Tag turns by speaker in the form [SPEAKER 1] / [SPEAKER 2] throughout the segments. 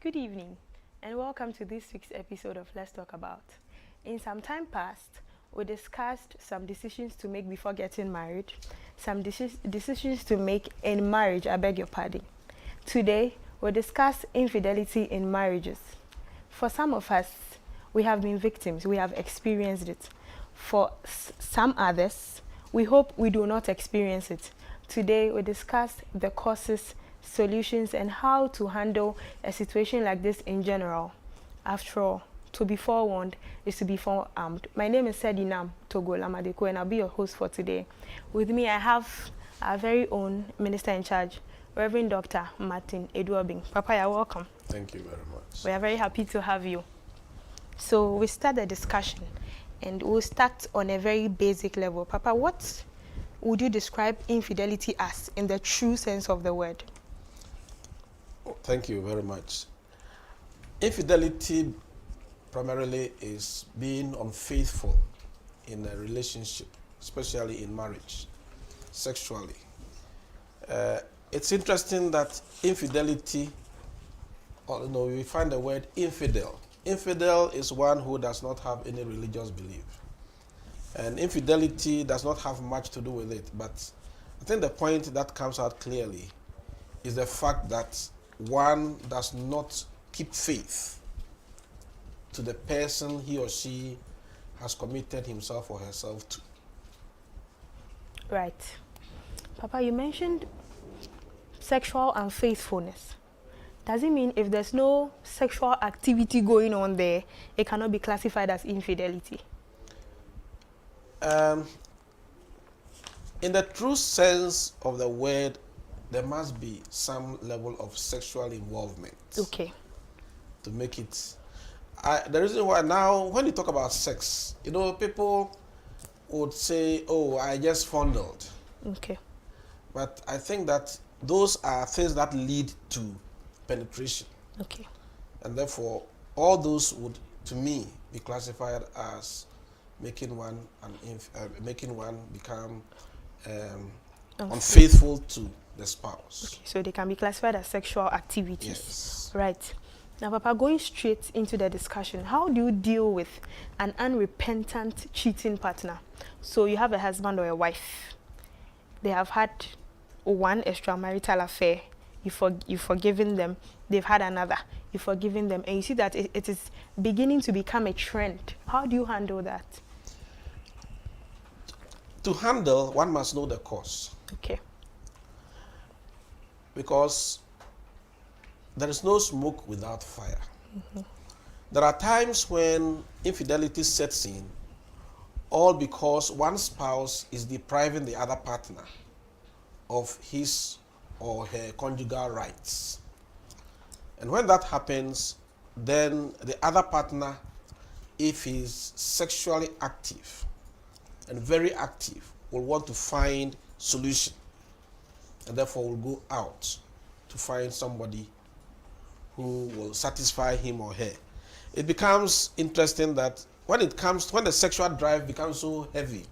[SPEAKER 1] Good evening, and welcome to this week's episode of Let's Talk About. In some time past, we discussed some decisions to make before getting married, some decisions to make in marriage, I beg your pardon. Today, we'll discuss infidelity in marriages. For some of us, we have been victims, we have experienced it. For some others, we hope we do not experience it. Today, we discuss the causes, solutions, and how to handle a situation like this in general. After all, to be forewarned is to be forearmed. My name is Sedinam Togo Lamadeko, and I'll be your host for today. With me, I have our very own Minister in Charge, Reverend Dr. Martin Eduobing. Papa, you're welcome.
[SPEAKER 2] Thank you very much.
[SPEAKER 1] We are very happy to have you. So we start the discussion, and we'll start on a very basic level. Papa, what would you describe infidelity as in the true sense of the word?
[SPEAKER 2] Thank you very much. Infidelity primarily is being unfaithful in a relationship, especially in marriage, sexually. It's interesting that infidelity, we find the word infidel. Infidel is one who does not have any religious belief. And infidelity does not have much to do with it. But I think the point that comes out clearly is the fact that one does not keep faith to the person he or she has committed himself or herself to.
[SPEAKER 1] Right. Papa, you mentioned sexual unfaithfulness. Does it mean if there's no sexual activity going on there, it cannot be classified as infidelity?
[SPEAKER 2] In the true sense of the word, there must be some level of sexual involvement.
[SPEAKER 1] Okay.
[SPEAKER 2] To make it. The reason why now, when you talk about sex, people would say, oh, I just fondled.
[SPEAKER 1] Okay.
[SPEAKER 2] But I think that those are things that lead to penetration.
[SPEAKER 1] Okay. And
[SPEAKER 2] therefore, all those would, to me, be classified as making one become unfaithful to the spouse.
[SPEAKER 1] Okay, so they can be classified as sexual activities.
[SPEAKER 2] Yes.
[SPEAKER 1] Right. Now, Papa, going straight into the discussion, how do you deal with an unrepentant cheating partner? So you have a husband or a wife. They have had one extramarital affair. You've forgiven them. They've had another. You've forgiven them. And you see that it is beginning to become a trend. How do you handle that?
[SPEAKER 2] To handle, one must know the cause.
[SPEAKER 1] Okay.
[SPEAKER 2] Because there is no smoke without fire. Mm-hmm. There are times when infidelity sets in, all because one spouse is depriving the other partner of his or her conjugal rights. And when that happens, then the other partner, if he's sexually active and very active, will want to find solution, and therefore will go out to find somebody who will satisfy him or her. It becomes interesting that when the sexual drive becomes so heavy,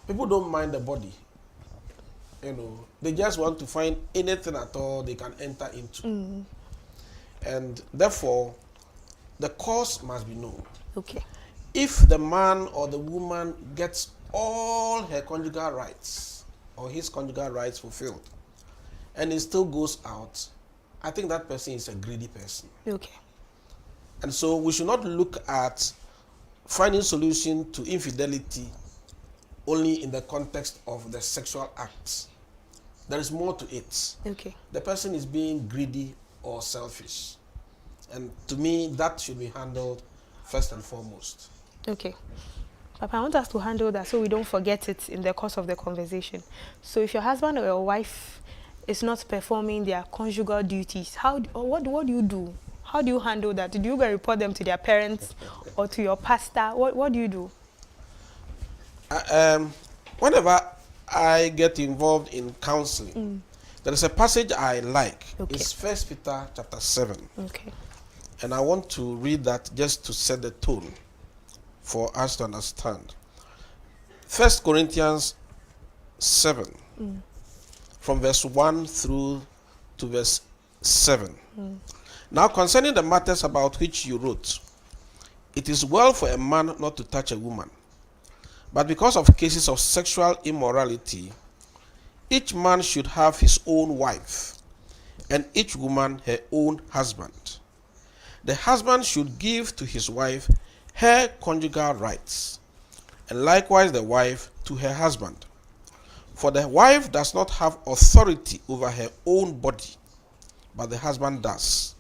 [SPEAKER 2] people don't mind the body. They just want to find anything at all they can enter into. Mm. And therefore, the cause must be known.
[SPEAKER 1] Okay.
[SPEAKER 2] If the man or the woman gets all her conjugal rights or his conjugal rights fulfilled, and he still goes out, I think that person is a greedy person.
[SPEAKER 1] Okay.
[SPEAKER 2] And so we should not look at finding solution to infidelity only in the context of the sexual acts. There is more to it.
[SPEAKER 1] Okay.
[SPEAKER 2] The person is being greedy or selfish. And to me, that should be handled first and foremost.
[SPEAKER 1] Okay. Papa, I want us to handle that so we don't forget it in the course of the conversation. So if your husband or your wife is not performing their conjugal duties, what do you do? How do you handle that? Do you go report them to their parents or to your pastor? What do you do?
[SPEAKER 2] Whenever I get involved in counseling, there is a passage I like. Okay. It's 1 Peter chapter 7.
[SPEAKER 1] Okay.
[SPEAKER 2] And I want to read that just to set the tone for us to understand. 1 Corinthians 7, from verse 1 through to verse 7. Now concerning the matters about which you wrote, it is well for a man not to touch a woman. But because of cases of sexual immorality, each man should have his own wife, and each woman her own husband. The husband should give to his wife her conjugal rights, and likewise the wife to her husband. For the wife does not have authority over her own body, but the husband does.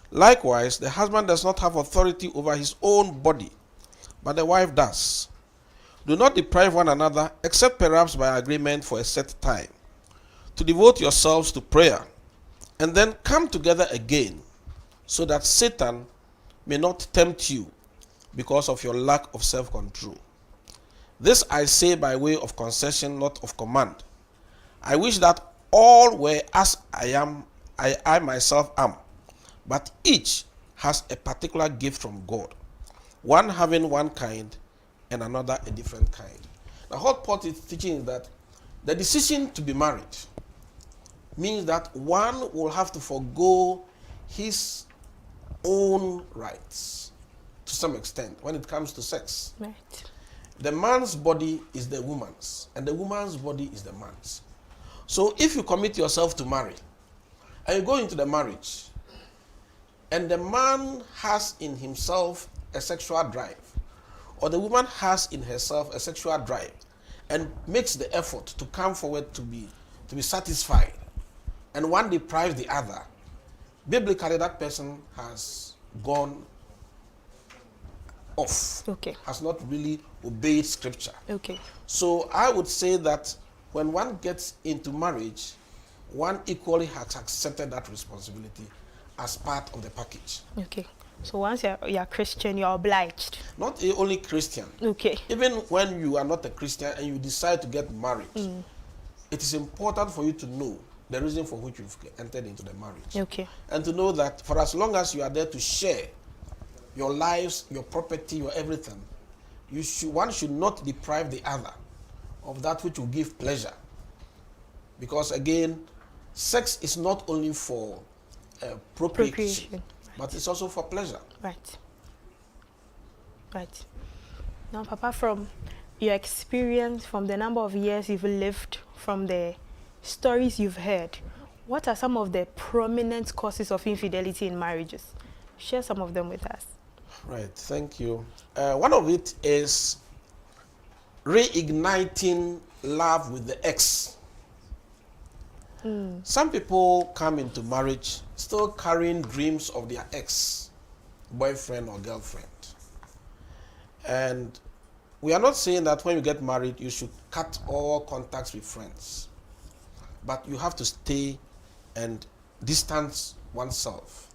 [SPEAKER 2] Likewise, the husband does not have authority over his own body, but the wife does. Do not deprive one another, except perhaps by agreement for a set time, to devote yourselves to prayer, and then come together again, so that Satan may not tempt you because of your lack of self-control. This I say by way of concession, not of command. I wish that all were as I myself am, but each has a particular gift from God, one having one kind and another a different kind. Now what Paul is teaching is that the decision to be married means that one will have to forego his own rights to some extent when it comes to sex.
[SPEAKER 1] Right.
[SPEAKER 2] The man's body is the woman's, and the woman's body is the man's. So if you commit yourself to marry, and you go into the marriage, and the man has in himself a sexual drive, or the woman has in herself a sexual drive, and makes the effort to come forward to be satisfied, and one deprives the other, biblically that person has gone off.
[SPEAKER 1] Okay.
[SPEAKER 2] Has not really obeyed scripture.
[SPEAKER 1] Okay.
[SPEAKER 2] So I would say that when one gets into marriage, one equally has accepted that responsibility as part of the package.
[SPEAKER 1] Okay. So once you're Christian, you're obliged.
[SPEAKER 2] Not only Christian.
[SPEAKER 1] Okay.
[SPEAKER 2] Even when you are not a Christian and you decide to get married, it is important for you to know the reason for which you've entered into the marriage.
[SPEAKER 1] Okay.
[SPEAKER 2] And to know that for as long as you are there to share your lives, your property, your everything, one should not deprive the other of that which will give pleasure. Because again, sex is not only for procreation, but it's also for pleasure.
[SPEAKER 1] Right. Right. Now, Papa, from your experience, from the number of years you've lived, from the stories you've heard, what are some of the prominent causes of infidelity in marriages? Share some of them with us.
[SPEAKER 2] Right, thank you. One of it is reigniting love with the ex. Some people come into marriage still carrying dreams of their ex, boyfriend or girlfriend. And we are not saying that when you get married, you should cut all contacts with friends. But you have to stay and distance oneself.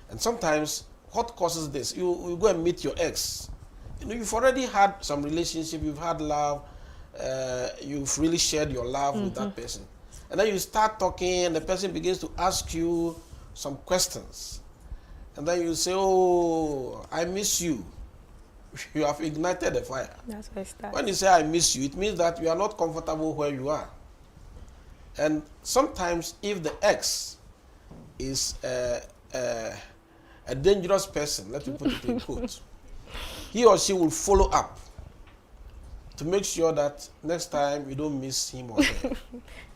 [SPEAKER 2] And sometimes, what causes this? You go and meet your ex. You've already had some relationship, you've had love, you've really shared your love with that person. And then you start talking, and the person begins to ask you some questions. And then you say, oh, I miss you. You have ignited the fire.
[SPEAKER 1] That's where it starts.
[SPEAKER 2] When you say, I miss you, it means that you are not comfortable where you are. And sometimes, if the ex is a dangerous person, let me put it in quotes, he or she will follow up to make sure that next time you don't miss him or her.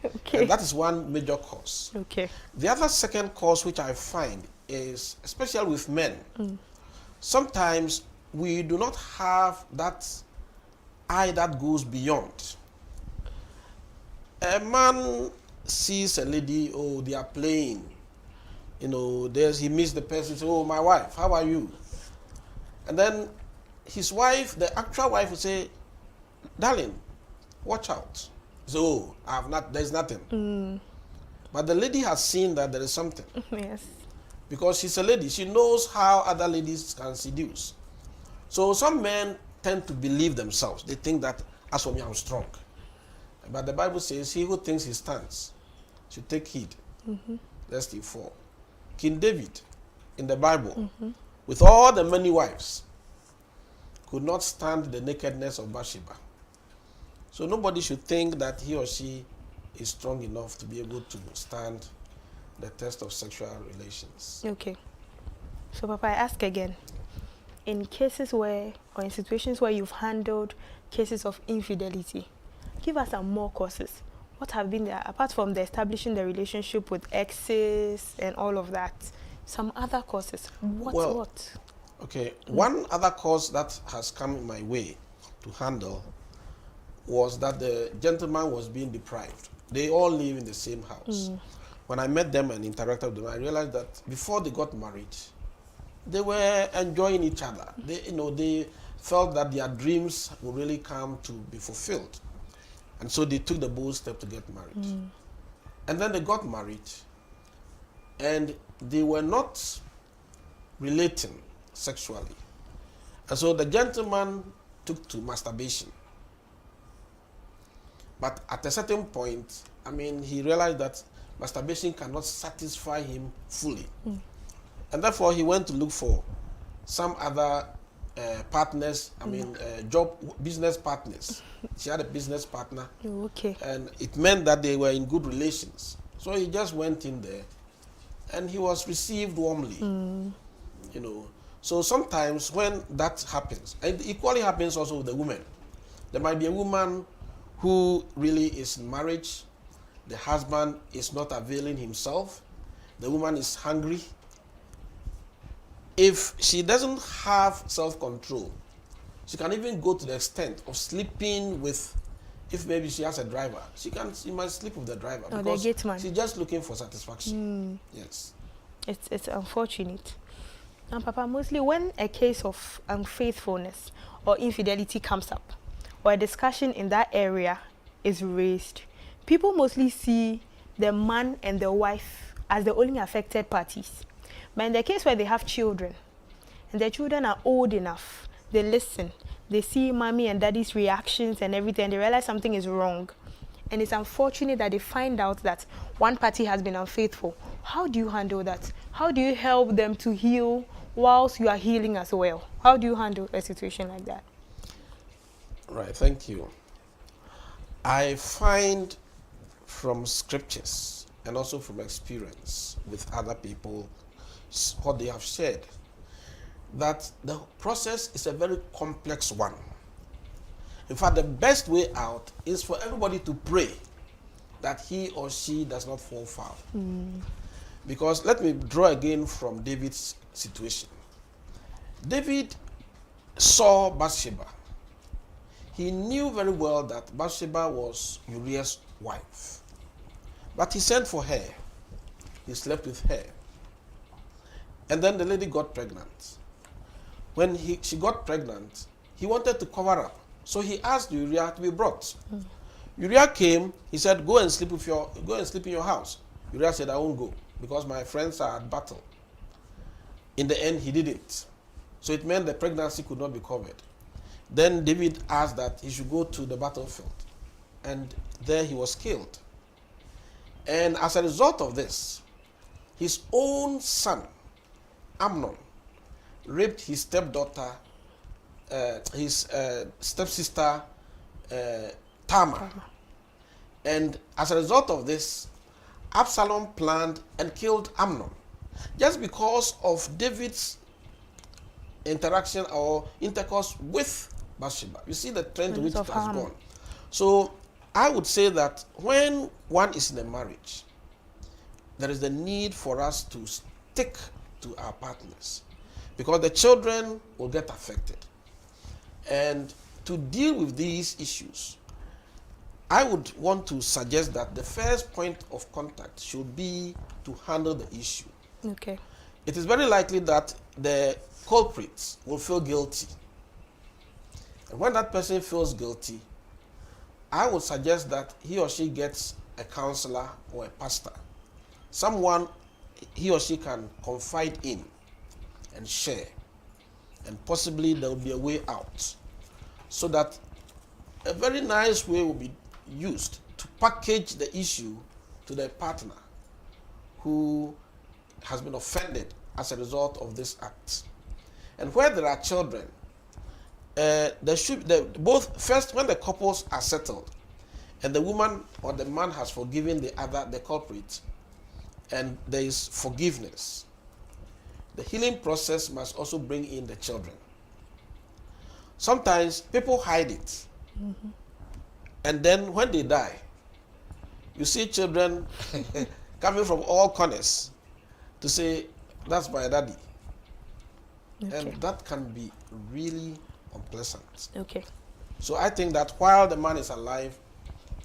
[SPEAKER 1] Okay.
[SPEAKER 2] And that is one major cause.
[SPEAKER 1] Okay.
[SPEAKER 2] The other second cause which I find is, especially with men, sometimes we do not have that eye that goes beyond. A man sees a lady, oh, they are playing. He meets the person, says, oh, my wife, how are you? And then his wife, the actual wife, will say, darling, watch out. So, there's nothing. But the lady has seen that there is something.
[SPEAKER 1] Yes. Because
[SPEAKER 2] she's a lady. She knows how other ladies can seduce. So some men tend to believe themselves. They think that, as for me, I'm strong. But the Bible says, he who thinks he stands should take heed, lest he fall. King David, in the Bible, with all the many wives, could not stand the nakedness of Bathsheba. So nobody should think that he or she is strong enough to be able to stand the test of sexual relations.
[SPEAKER 1] Okay. So, Papa, I ask again. In cases where, or in situations where you've handled cases of infidelity, give us some more causes. What have been there, apart from the establishing the relationship with exes and all of that? Some other causes. What?
[SPEAKER 2] Okay. One other cause that has come in my way to handle was that the gentleman was being deprived. They all live in the same house. When I met them and interacted with them, I realized that before they got married, they were enjoying each other. They felt that their dreams would really come to be fulfilled. And so they took the bold step to get married. And then they got married, and they were not relating sexually. And so the gentleman took to masturbation. But at a certain point, he realized that masturbation cannot satisfy him fully. And therefore, he went to look for some other partners, business partners. She had a business partner.
[SPEAKER 1] Okay.
[SPEAKER 2] And it meant that they were in good relations. So he just went in there, and he was received warmly. So sometimes when that happens, and it equally happens also with the women. There might be a woman who really is in marriage. The husband is not availing himself. The woman is hungry. If she doesn't have self-control, she can even go to the extent of sleeping with, if maybe she has a driver, she might sleep with the driver because she's just looking for satisfaction. Yes.
[SPEAKER 1] It's unfortunate. And Papa, mostly when a case of unfaithfulness or infidelity comes up, or a discussion in that area is raised, people mostly see the man and the wife as the only affected parties. But in the case where they have children, and their children are old enough, they listen, they see mommy and daddy's reactions and everything, and they realize something is wrong. And it's unfortunate that they find out that one party has been unfaithful. How do you handle that? How do you help them to heal whilst you are healing as well? How do you handle a situation like that?
[SPEAKER 2] Right, thank you. I find from scriptures and also from experience with other people, what they have shared, that the process is a very complex one. In fact, the best way out is for everybody to pray that he or she does not fall foul. Because let me draw again from David's situation. David saw Bathsheba. He knew very well that Bathsheba was Uriah's wife. But he sent for her. He slept with her. And then the lady got pregnant. When she got pregnant, he wanted to cover up. So he asked Uriah to be brought. Uriah came. He said, go and sleep in your house. Uriah said, I won't go because my friends are at battle. In the end, he didn't. So it meant the pregnancy could not be covered. Then David asked that he should go to the battlefield. And there he was killed. And as a result of this, his own son, Amnon, raped his stepdaughter, his stepsister, Tamar. And as a result of this, Absalom planned and killed Amnon. Just because of David's interaction or intercourse with Bathsheba. You see the trend to which it has gone. So I would say that when one is in a marriage, there is the need for us to stick to our partners because the children will get affected. And to deal with these issues, I would want to suggest that the first point of contact should be to handle the issue.
[SPEAKER 1] Okay.
[SPEAKER 2] It is very likely that the culprits will feel guilty. And when that person feels guilty, I would suggest that he or she gets a counselor or a pastor, someone he or she can confide in and share. And possibly there will be a way out. So that a very nice way will be used to package the issue to the partner who has been offended as a result of this act. And where there are children, there should both first when the couples are settled and the woman or the man has forgiven the culprit, and there is forgiveness, the healing process must also bring in the children. Sometimes people hide it. And then when they die, you see children coming from all corners to say, that's my daddy. Okay. And that can be really unpleasant.
[SPEAKER 1] Okay.
[SPEAKER 2] So I think that while the man is alive,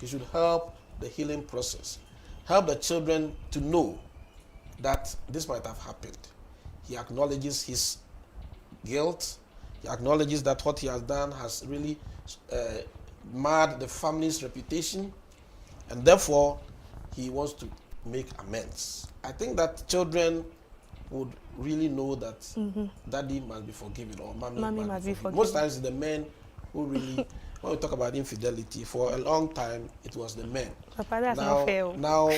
[SPEAKER 2] he should help the healing process. Help the children to know that this might have happened. He acknowledges his guilt. He acknowledges that what he has done has really marred the family's reputation, and therefore he wants to make amends. I think that children would really know that daddy must be forgiven or mommy must be forgiven. Most times the men who really, when we talk about infidelity, for a long time it was the men.
[SPEAKER 1] Papa, that's not fair.
[SPEAKER 2] Now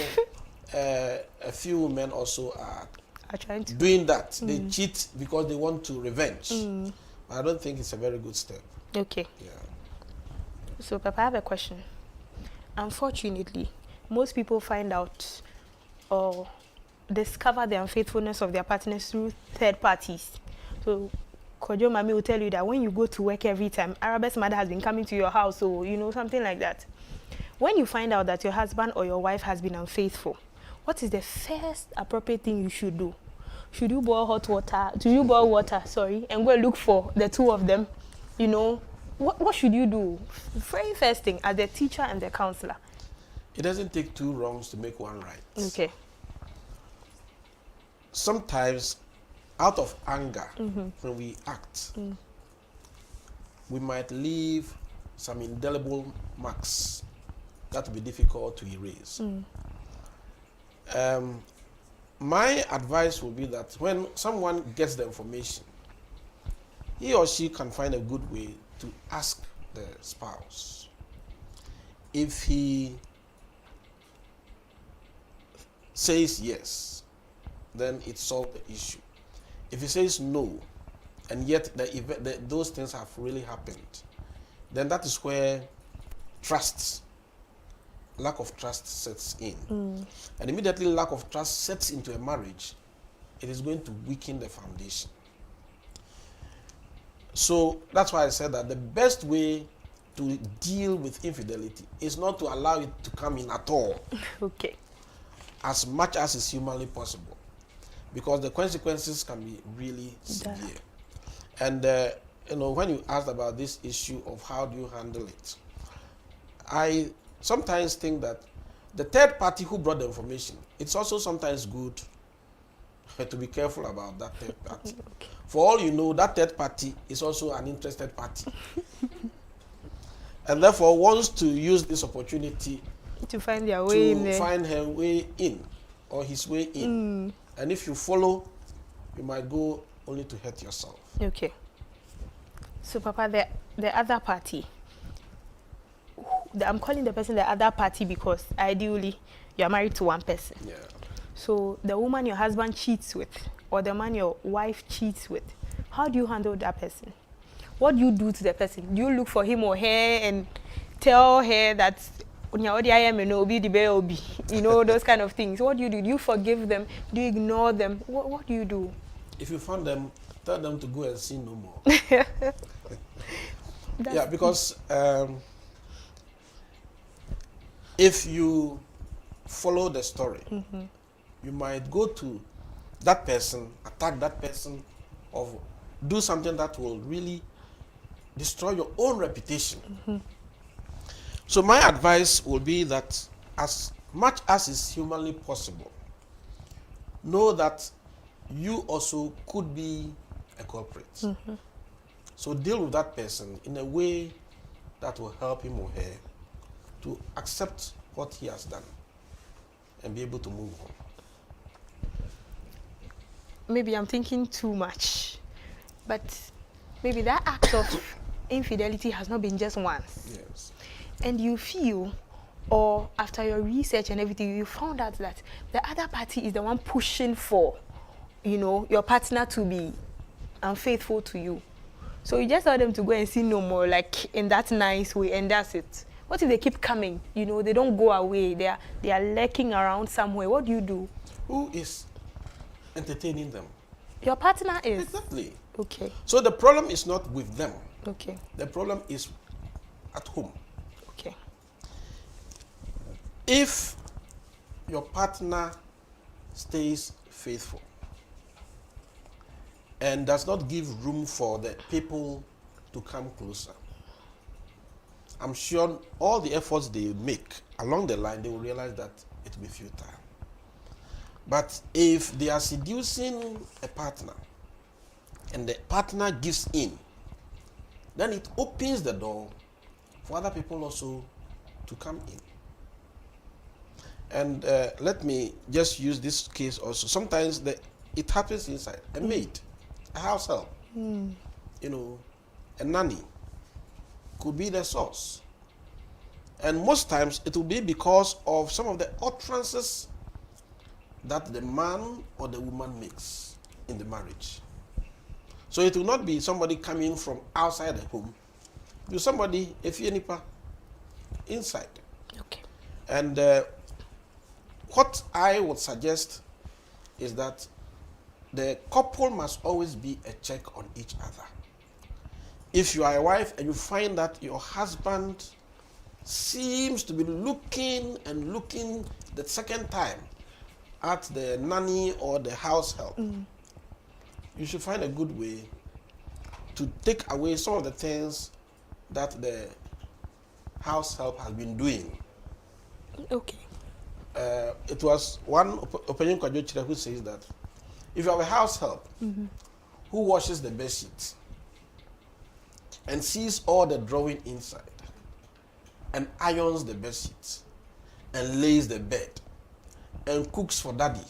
[SPEAKER 2] a few women also are
[SPEAKER 1] trying to
[SPEAKER 2] doing that. They cheat because they want to revenge. I don't think it's a very good step.
[SPEAKER 1] Okay.
[SPEAKER 2] Yeah.
[SPEAKER 1] So, Papa, I have a question. Unfortunately, most people find out or discover the unfaithfulness of their partners through third parties. So, Kojo Mami will tell you that when you go to work every time, Arabe's mother has been coming to your house, or something like that. When you find out that your husband or your wife has been unfaithful, what is the first appropriate thing you should do? Should you boil hot water? Do you boil water, and go and look for the two of them? What should you do? Very first thing, as the teacher and the counselor.
[SPEAKER 2] It doesn't take two wrongs to make one right.
[SPEAKER 1] Okay.
[SPEAKER 2] Sometimes, out of anger, when we act, we might leave some indelible marks that will be difficult to erase. My advice would be that when someone gets the information, he or she can find a good way to ask the spouse. If he says yes, then it solved the issue. If he says no, and yet those things have really happened, then that is where lack of trust sets in. And immediately lack of trust sets into a marriage, it is going to weaken the foundation. So that's why I said that the best way to deal with infidelity is not to allow it to come in at all.
[SPEAKER 1] Okay.
[SPEAKER 2] As much as is humanly possible, because the consequences can be really severe. And when you asked about this issue of how do you handle it, I sometimes think that the third party who brought the information, it's also sometimes good to be careful about that third party.
[SPEAKER 1] Okay.
[SPEAKER 2] For all you know, that third party is also an interested party. And therefore wants to use this opportunity
[SPEAKER 1] to find their way in there.
[SPEAKER 2] Find her way in, or his way in. And if you follow, you might go only to hurt yourself.
[SPEAKER 1] Okay. So, Papa, the other party, I'm calling the person the other party because ideally you are married to one person.
[SPEAKER 2] Yeah.
[SPEAKER 1] So the woman your husband cheats with, or the man your wife cheats with, how do you handle that person? What do you do to the person? Do you look for him or her and tell her that those kind of things? What do you do? Do you forgive them? Do you ignore them? What do you do?
[SPEAKER 2] If you find them, tell them to go and sin no more. Yeah, because if you follow the story, you might go to that person, attack that person, or do something that will really destroy your own reputation. So my advice will be that as much as is humanly possible, know that you also could be a culprit. So deal with that person in a way that will help him or her to accept what he has done and be able to move on.
[SPEAKER 1] Maybe I'm thinking too much, but maybe that act of infidelity has not been just once.
[SPEAKER 2] Yes.
[SPEAKER 1] And you feel, or after your research and everything, you found out that the other party is the one pushing for, your partner to be unfaithful to you. So you just tell them to go and sin no more, like in that nice way, and that's it. What if they keep coming? They don't go away. They are lurking around somewhere. What do you do?
[SPEAKER 2] who is entertaining them.
[SPEAKER 1] Your partner is?
[SPEAKER 2] Exactly.
[SPEAKER 1] Okay.
[SPEAKER 2] So the problem is not with them.
[SPEAKER 1] Okay.
[SPEAKER 2] The problem is at home.
[SPEAKER 1] Okay.
[SPEAKER 2] If your partner stays faithful and does not give room for the people to come closer, I'm sure all the efforts they make along the line, they will realize that it will be futile. But if they are seducing a partner and the partner gives in, then it opens the door for other people also to come in. And let me just use this case also. Sometimes it happens inside. A maid, a house help, you know, a nanny could be the source. And most times it will be because of some of the utterances that the man or the woman makes in the marriage. So it will not be somebody coming from outside the home. It will be somebody, if you nipa, inside.
[SPEAKER 1] Okay.
[SPEAKER 2] And what I would suggest is that the couple must always be a check on each other. If you are a wife and you find that your husband seems to be looking the second time at the nanny or the house help, you should find a good way to take away some of the things that the house help has been doing.
[SPEAKER 1] Okay.
[SPEAKER 2] It was one opinion who says that if you have a house help who washes the bed sheets and sees all the drawing inside and irons the bed sheets and lays the bed and cooks for daddy,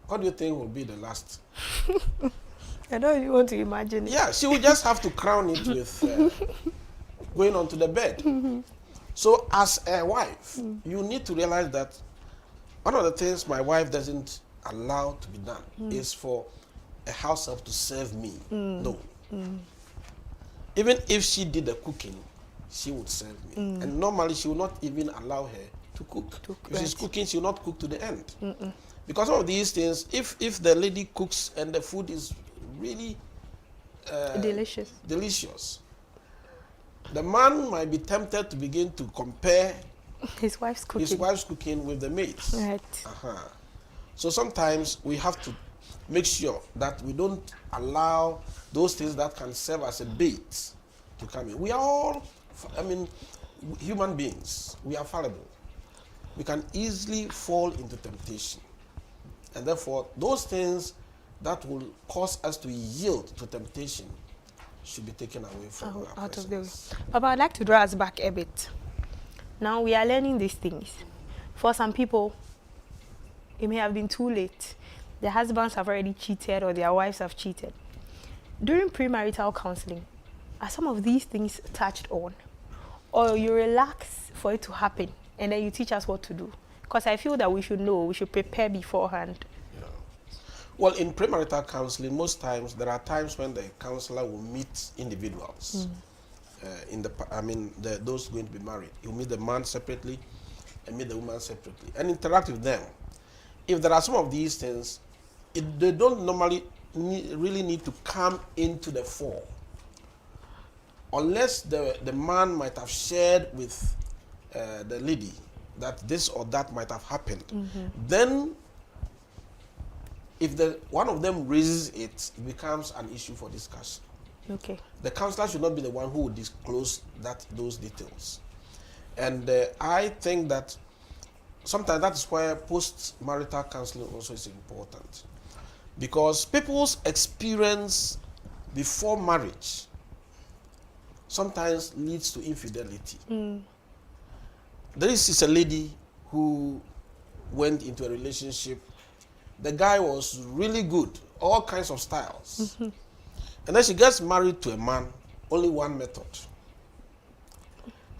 [SPEAKER 2] what do you think will be the last?
[SPEAKER 1] I don't even want to imagine it.
[SPEAKER 2] Yeah, she will just have to crown it with going onto the bed. So as a wife, you need to realize that one of the things my wife doesn't allow to be done is for a house help to serve me. No. Even if she did the cooking, she would serve me. And normally she will not even allow her to cook. If she's cooking, she will not cook to the end. Because of these things, if the lady cooks and the food is really delicious, the man might be tempted to begin to compare
[SPEAKER 1] his wife's cooking
[SPEAKER 2] with the maid's.
[SPEAKER 1] Right.
[SPEAKER 2] So sometimes we have to make sure that we don't allow those things that can serve as a bait to come in. We are all, human beings. We are fallible. We can easily fall into temptation. And therefore, those things that will cause us to yield to temptation should be taken away from our
[SPEAKER 1] out of the way.
[SPEAKER 2] presence.
[SPEAKER 1] Papa, I'd like to draw us back a bit. Now we are learning these things. For some people, it may have been too late. Their husbands have already cheated or their wives have cheated. During premarital counseling, are some of these things touched on? Or you relax for it to happen and then you teach us what to do? Because I feel that we should know, we should prepare beforehand.
[SPEAKER 2] Yeah. Well, in premarital counseling, most times there are times when the counselor will meet individuals. Those going to be married. He'll meet the man separately and meet the woman separately and interact with them. If there are some of these things, they don't normally really need to come into the fore. Unless the man might have shared with the lady that this or that might have happened. Then, if one of them raises it, it becomes an issue for discussion.
[SPEAKER 1] Okay.
[SPEAKER 2] The counselor should not be the one who would disclose those details. And I think that sometimes that is why post-marital counseling also is important. Because people's experience before marriage sometimes leads to infidelity. There is a lady who went into a relationship. The guy was really good, all kinds of styles. And then she gets married to a man, only one method.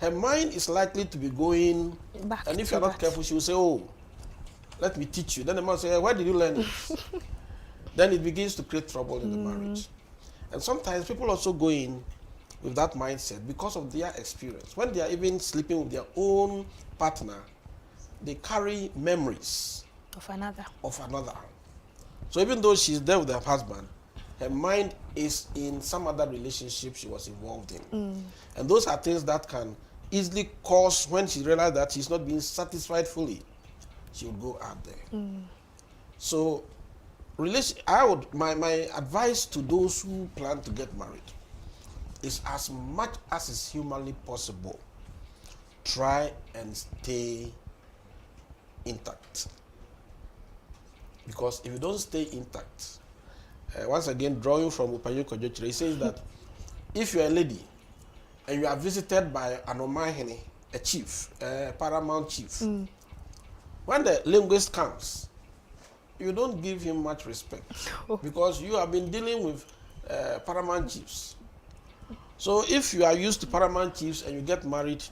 [SPEAKER 2] Her mind is likely to be going,
[SPEAKER 1] Back
[SPEAKER 2] and if
[SPEAKER 1] to
[SPEAKER 2] you're not
[SPEAKER 1] that.
[SPEAKER 2] careful, she will say, oh, let me teach you. Then the man will say, where did you learn it? Then it begins to create trouble in the marriage. And sometimes people also go in with that mindset because of their experience. When they are even sleeping with their own partner, they carry memories
[SPEAKER 1] Of
[SPEAKER 2] another. So even though she's there with her husband, her mind is in some other relationship she was involved in. And those are things that can easily cause, when she realizes that she's not being satisfied fully, she would go out there. So my advice to those who plan to get married is, as much as is humanly possible, try and stay intact. Because if you don't stay intact, once again, drawing from Upanyo Kojochire, he says that if you're a lady and you are visited by an Omahene, a chief, a paramount chief, when the linguist comes, you don't give him much respect because you have been dealing with paramount chiefs. So if you are used to paramount chiefs and you get married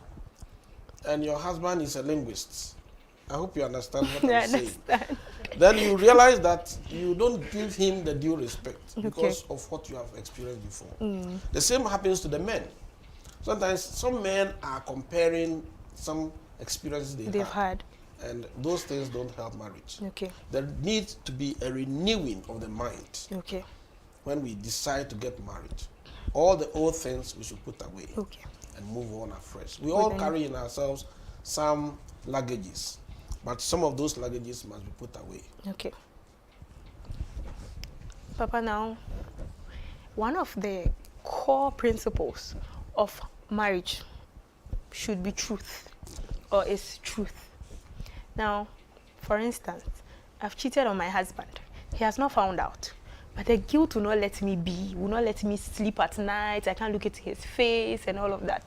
[SPEAKER 2] and your husband is a linguist, I hope you understand what I'm saying. Then you realize that you don't give him the due respect because of what you have experienced before. The same happens to the men. Sometimes some men are comparing some experiences they've had. And those things don't help marriage. There needs to be a renewing of the mind when we decide to get married. All the old things we should put away and move on afresh. We all carry in ourselves some luggages, but some of those luggages must be put away.
[SPEAKER 1] Papa, now, one of the core principles of marriage should be truth, or is truth. Now, for instance, I've cheated on my husband. He has not found out. But the guilt will not let me be, will not let me sleep at night. I can't look at his face and all of that.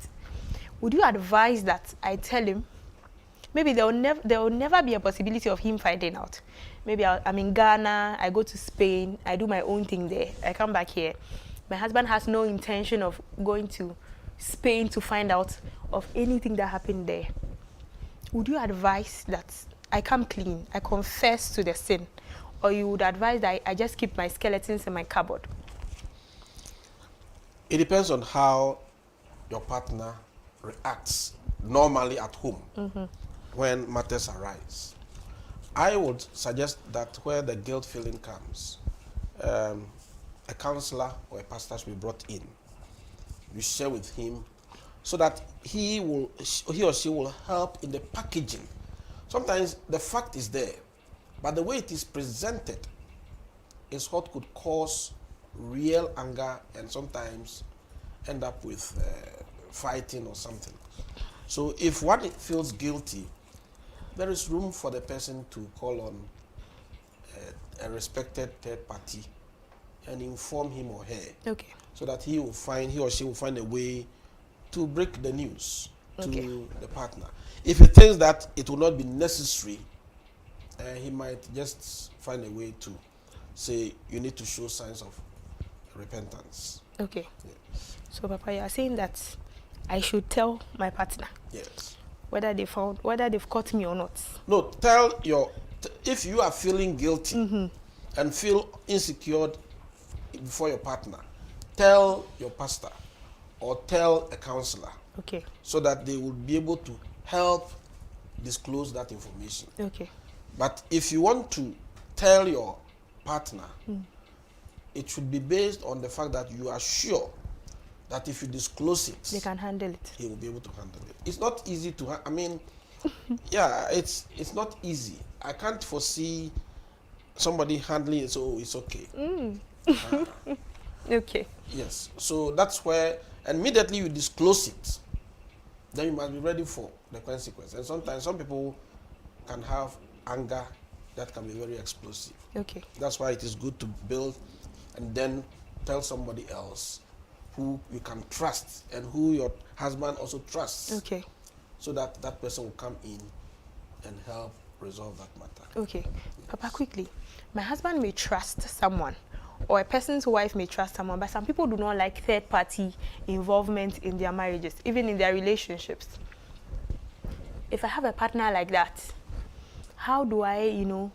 [SPEAKER 1] Would you advise that I tell him? Maybe there will never be a possibility of him finding out. Maybe I'm in Ghana, I go to Spain, I do my own thing there. I come back here. My husband has no intention of going to Spain to find out of anything that happened there. Would you advise that I come clean, I confess to the sin, or you would advise that I just keep my skeletons in my cupboard?
[SPEAKER 2] It depends on how your partner reacts normally at home when matters arise. I would suggest that where the guilt feeling comes, a counselor or a pastor should be brought in. You share with him so that he or she will help in the packaging. Sometimes the fact is there, but the way it is presented is what could cause real anger and sometimes end up with fighting or something. So if one feels guilty, there is room for the person to call on a respected third party and inform him or her, so that he or she will find a way to break the news to the partner. If he thinks that it will not be necessary, he might just find a way to say, you need to show signs of repentance.
[SPEAKER 1] So Papa, you are saying that I should tell my partner whether they've caught me or not?
[SPEAKER 2] No, if you are feeling guilty and feel insecure before your partner, tell your pastor or tell a counselor, so that they will be able to help disclose that information. But if you want to tell your partner, it should be based on the fact that you are sure that if you disclose it,
[SPEAKER 1] they can handle it.
[SPEAKER 2] He will be able to handle it. It's not easy to. I mean, yeah, it's not easy. I can't foresee somebody handling it, so it's okay. Yes. So that's where immediately you disclose it, then you must be ready for the consequence. And sometimes some people can have anger that can be very explosive. That's why it is good to build and then tell somebody else who you can trust and who your husband also trusts. So that that person will come in and help resolve that matter.
[SPEAKER 1] Papa, quickly. My husband may trust someone, or a person's wife may trust someone, but some people do not like third-party involvement in their marriages, even in their relationships. If I have a partner like that, how do I,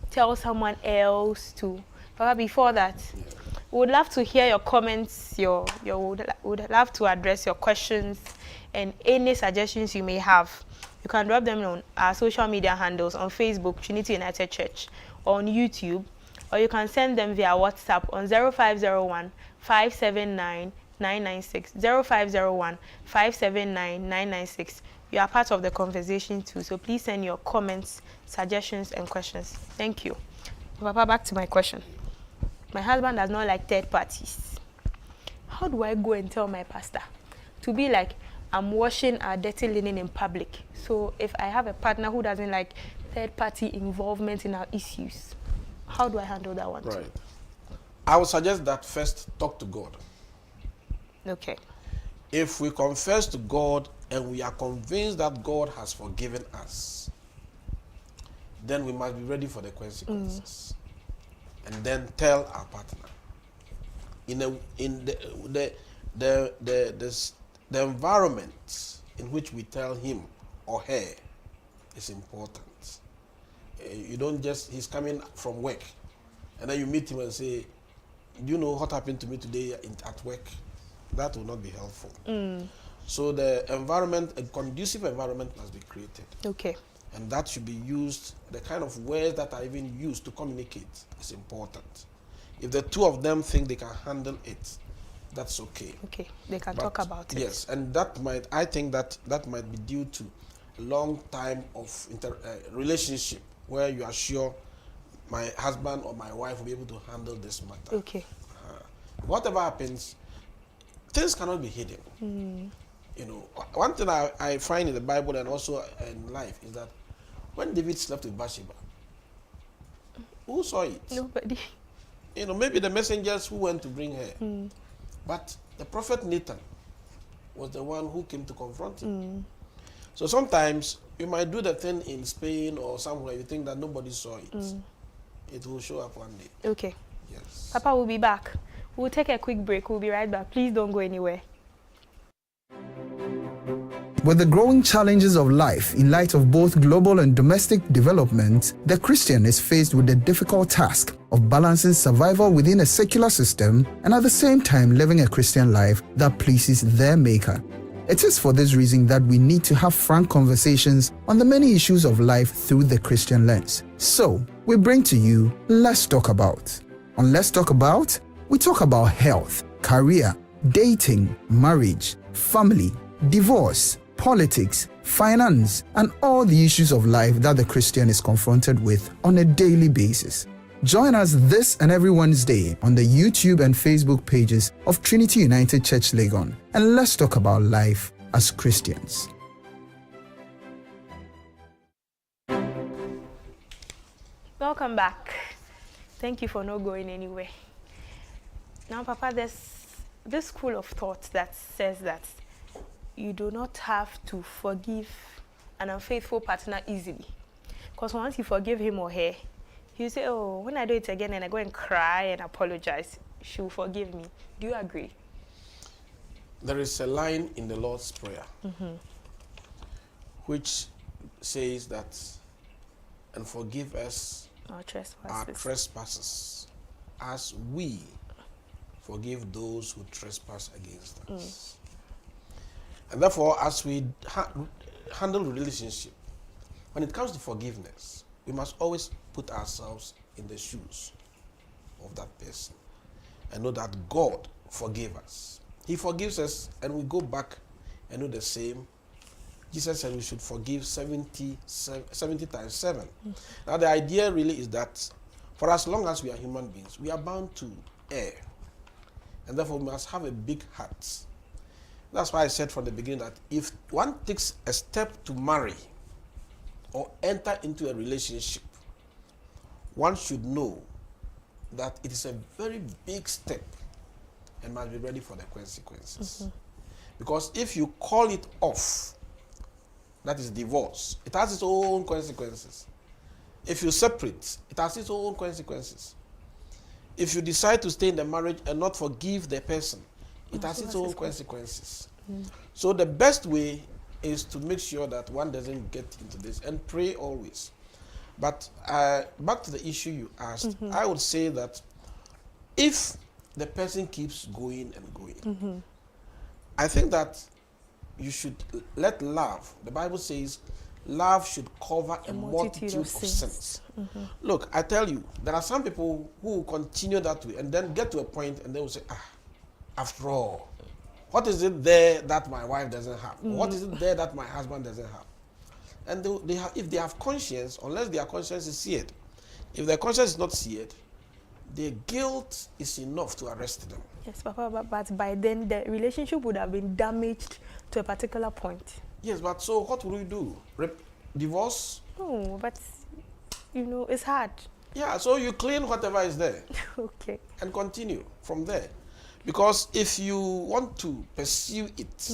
[SPEAKER 1] tell someone else to? Papa, before that, we would love to hear your comments, would love to address your questions and any suggestions you may have You can drop them on our social media handles on Facebook, Trinity United Church, or on YouTube, or you can send them via WhatsApp on 0501 579 996. 0501 579 996. You are part of the conversation too, so please send your comments, suggestions, and questions. Thank you. Papa, back to my question. My husband does not like third parties. How do I go and tell my pastor to be like, I'm washing our dirty linen in public? So if I have a partner who doesn't like third party involvement in our issues, how do I handle that one?
[SPEAKER 2] Right. I would suggest that first talk to God.
[SPEAKER 1] Okay.
[SPEAKER 2] If we confess to God and we are convinced that God has forgiven us, then we must be ready for the consequences. And then tell our partner. In the environment in which we tell him or her is important. You don't just, he's coming from work, and then you meet him and say, do you know what happened to me today at work? That will not be helpful. So the environment, a conducive environment must be created.
[SPEAKER 1] Okay.
[SPEAKER 2] And that should be used, the kind of words that are even used to communicate is important. If the two of them think they can handle it, that's okay.
[SPEAKER 1] Okay, they can talk about it.
[SPEAKER 2] Yes, and that might, I think that might be due to a long time of relationship where you are sure my husband or my wife will be able to handle this matter.
[SPEAKER 1] Okay.
[SPEAKER 2] Whatever happens, things cannot be hidden. You know, one thing I find in the Bible and also in life is that when David slept with Bathsheba, who saw it?
[SPEAKER 1] Nobody.
[SPEAKER 2] You know, maybe the messengers who went to bring her. But the prophet Nathan was the one who came to confront him. So sometimes you might do the thing in Spain or somewhere, you think that nobody saw it. It will show up one day.
[SPEAKER 1] Okay.
[SPEAKER 2] Yes.
[SPEAKER 1] Papa will be back. We'll take a quick break. We'll be right back. Please don't go anywhere.
[SPEAKER 3] With the growing challenges of life in light of both global and domestic development, the Christian is faced with the difficult task of balancing survival within a secular system and at the same time living a Christian life that pleases their Maker. It is for this reason that we need to have frank conversations on the many issues of life through the Christian lens. So, we bring to you Let's Talk About. On Let's Talk About, we talk about health, career, dating, marriage, family, divorce, politics, finance, and all the issues of life that the Christian is confronted with on a daily basis. Join us this and every Wednesday on the YouTube and Facebook pages of Trinity United Church Legon, and let's talk about life as Christians.
[SPEAKER 1] Welcome back. Thank you for not going anywhere. Now, Papa, there's this school of thought that says that you do not have to forgive an unfaithful partner easily. Because once you forgive him or her, you say, oh, when I do it again and I go and cry and apologize, she will forgive me. Do you agree?
[SPEAKER 2] There is a line in the Lord's Prayer which says that, and forgive us
[SPEAKER 1] Our
[SPEAKER 2] our trespasses as we forgive those who trespass against us. And therefore, as we handle relationship, when it comes to forgiveness, we must always put ourselves in the shoes of that person and know that God forgave us. He forgives us, and we go back and do the same. Jesus said we should forgive 70 times 7. Now, the idea really is that for as long as we are human beings, we are bound to err. And therefore, we must have a big heart. That's why I said from the beginning that if one takes a step to marry or enter into a relationship, one should know that it is a very big step and must be ready for the consequences. Because if you call it off, that is divorce, it has its own consequences. If you separate, it has its own consequences. If you decide to stay in the marriage and not forgive the person, it has its own consequences. So the best way is to make sure that one doesn't get into this, and pray always. But back to the issue you asked, I would say that if the person keeps going and going, I think that you should let love. The Bible says, love should cover a
[SPEAKER 1] multitude
[SPEAKER 2] multitude
[SPEAKER 1] of
[SPEAKER 2] of
[SPEAKER 1] sins.
[SPEAKER 2] sins. Look, I tell you, there are some people who will continue that way and then get to a point and they will say, after all, what is it there that my wife doesn't have? What is it there that my husband doesn't have? And if they have conscience, unless their conscience is seared, if their conscience is not seared, their guilt is enough to arrest them.
[SPEAKER 1] Yes, Papa, but by then the relationship would have been damaged to a particular point.
[SPEAKER 2] Yes, but so what will you do? Divorce?
[SPEAKER 1] No, but it's hard.
[SPEAKER 2] Yeah, so you clean whatever is there.
[SPEAKER 1] Okay.
[SPEAKER 2] And continue from there. Because if you want to pursue it,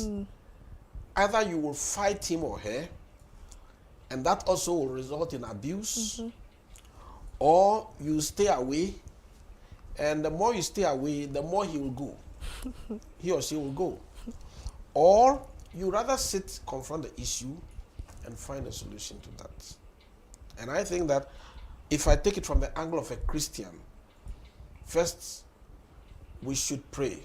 [SPEAKER 2] either you will fight him or her, and that also will result in abuse, or you stay away, and the more you stay away, the more he will go. He or she will go. Or you rather sit, confront the issue, and find a solution to that. And I think that if I take it from the angle of a Christian, first, we should pray.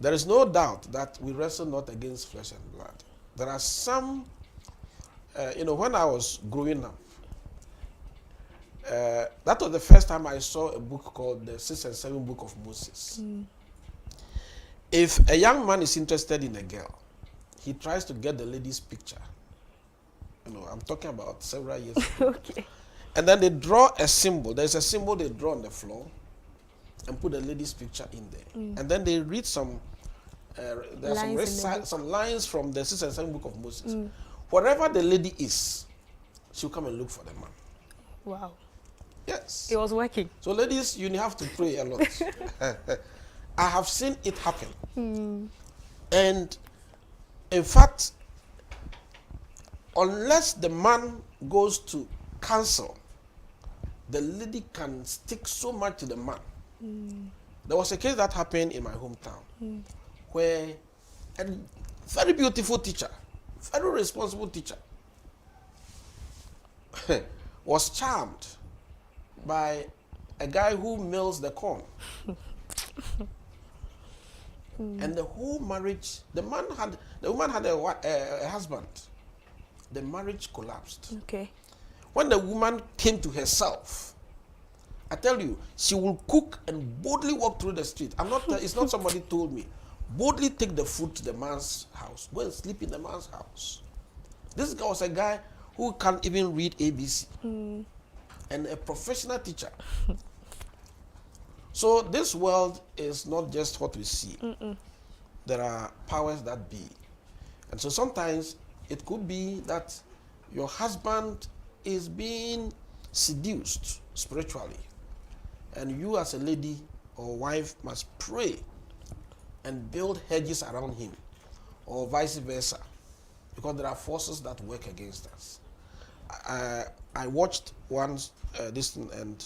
[SPEAKER 2] There is no doubt that we wrestle not against flesh and blood. There are some, when I was growing up, that was the first time I saw a book called the 6 and 7 Book of Moses. If a young man is interested in a girl, he tries to get the lady's picture. I'm talking about several years ago.
[SPEAKER 1] Okay.
[SPEAKER 2] And then they draw a symbol. There's a symbol they draw on the floor and put the lady's picture in there. And then they read some lines from the 6 and 7 Book of Moses. Wherever the lady is, she'll come and look for the man.
[SPEAKER 1] Wow.
[SPEAKER 2] Yes.
[SPEAKER 1] It was working.
[SPEAKER 2] So ladies, you have to pray a lot. I have seen it happen. And in fact, unless the man goes to counsel, the lady can stick so much to the man. There was a case that happened in my hometown where a very beautiful teacher, very responsible teacher, was charmed by a guy who mills the corn. And the whole marriage, the woman had a husband. The marriage collapsed.
[SPEAKER 1] Okay.
[SPEAKER 2] When the woman came to herself, I tell you, she will cook and boldly walk through the street. It's not somebody told me. Boldly take the food to the man's house. Go and sleep in the man's house. This guy was a guy who can't even read ABC. And a professional teacher. So this world is not just what we see. There are powers that be. And so sometimes it could be that your husband is being seduced spiritually. And you as a lady or wife must pray and build hedges around him, or vice versa, because there are forces that work against us. I watched once this thing, and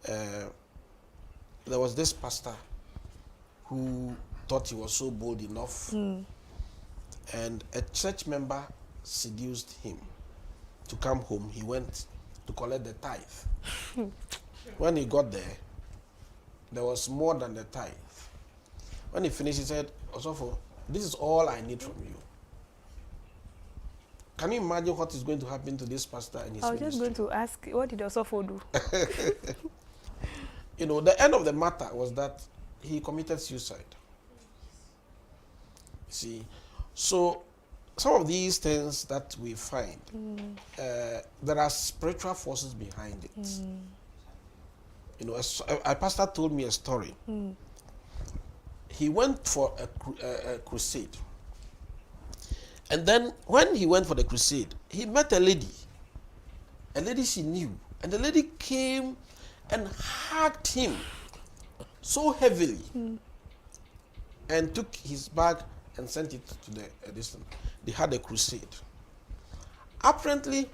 [SPEAKER 2] there was this pastor who thought he was so bold enough, and a church member seduced him to come home. He went to collect the tithe. When he got there was more than the tithe. When he finished, he said, Osofo, this is all I need from you. Can you imagine what is going to happen to this pastor and his ministry?
[SPEAKER 1] I was just going to ask, what did Osofo do?
[SPEAKER 2] The end of the matter was that he committed suicide. See, so some of these things that we find, there are spiritual forces behind it. A pastor told me a story. He went for a crusade. And then when he went for the crusade, he met a lady she knew. And the lady came and hugged him so heavily and took his bag and sent it to the distance. They had a crusade. Apparently,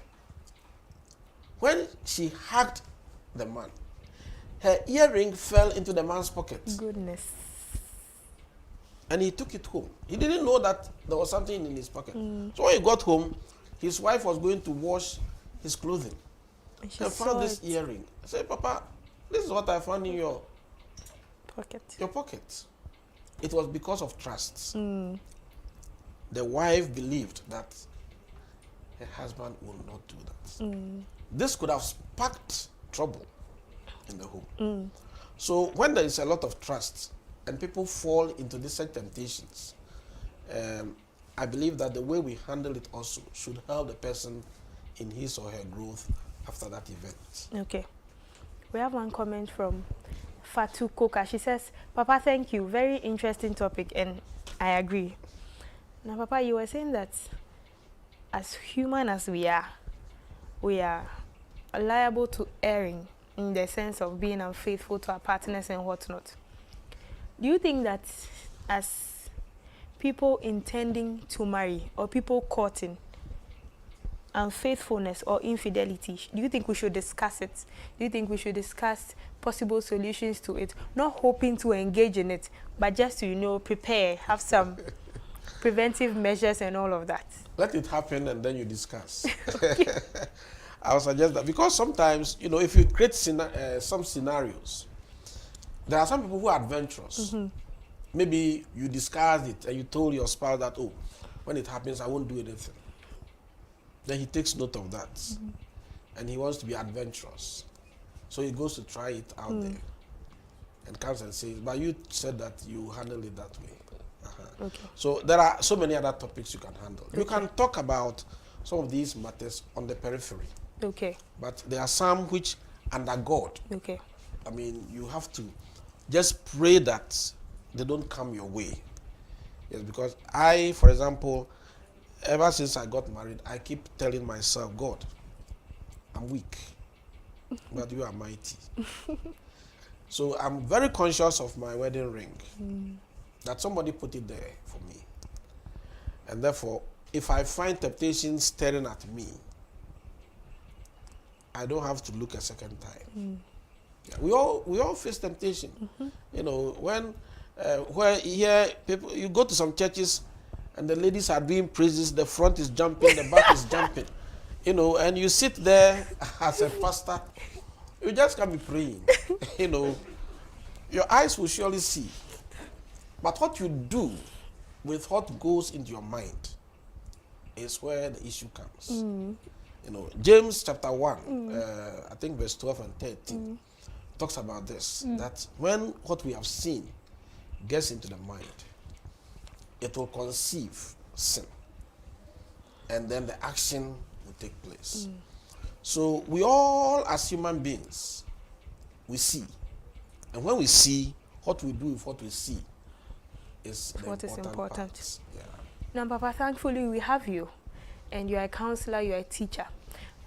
[SPEAKER 2] when she hugged the man, her earring fell into the man's pocket.
[SPEAKER 1] Goodness.
[SPEAKER 2] And he took it home. He didn't know that there was something in his pocket. So when he got home, his wife was going to wash his clothing and found this earring. I said, Papa, this is what I found in your pocket. It was because of trust. The wife believed that her husband will not do that. This could have sparked trouble in the home. So when there is a lot of trust and people fall into these such temptations, I believe that the way we handle it also should help the person in his or her growth after that event.
[SPEAKER 1] Okay. We have one comment from Fatu Koka. She says, Papa, thank you. Very interesting topic, and I agree. Now, Papa, you were saying that as human as we are liable to erring in the sense of being unfaithful to our partners and whatnot. Do you think that as people intending to marry or people courting unfaithfulness or infidelity, do you think we should discuss it? Do you think we should discuss possible solutions to it? Not hoping to engage in it, but just to, prepare, have some preventive measures and all of that.
[SPEAKER 2] Let it happen and then you discuss. I would suggest that, because sometimes, if you create some scenarios, there are some people who are adventurous. Maybe you discussed it and you told your spouse that, oh, when it happens, I won't do anything. Then he takes note of that. And he wants to be adventurous. So he goes to try it out there and comes and says, but you said that you handle it that way.
[SPEAKER 1] Okay.
[SPEAKER 2] So there are so many other topics you can handle. You can talk about some of these matters on the periphery.
[SPEAKER 1] Okay.
[SPEAKER 2] But there are some which, under God,
[SPEAKER 1] Okay.
[SPEAKER 2] I mean, you have to just pray that they don't come your way. Yes, because I, for example, ever since I got married, I keep telling myself, God, I'm weak, but you are mighty. So I'm very conscious of my wedding ring, that somebody put it there for me. And therefore, if I find temptation staring at me, I don't have to look a second time. Yeah, we all face temptation. When where here people, you go to some churches and the ladies are doing praises, the front is jumping, the back is jumping, and you sit there as a pastor, you just can't be praying. Your eyes will surely see. But what you do with what goes into your mind is where the issue comes. James chapter 1, I think verse 12 and 13, talks about this, that when what we have seen gets into the mind, it will conceive sin. And then the action will take place. So we all, as human beings, we see. And when we see, what we do with what we see is
[SPEAKER 1] what is important.
[SPEAKER 2] Part. Yeah.
[SPEAKER 1] Now, Papa, thankfully we have you, and you're a counselor, you're a teacher.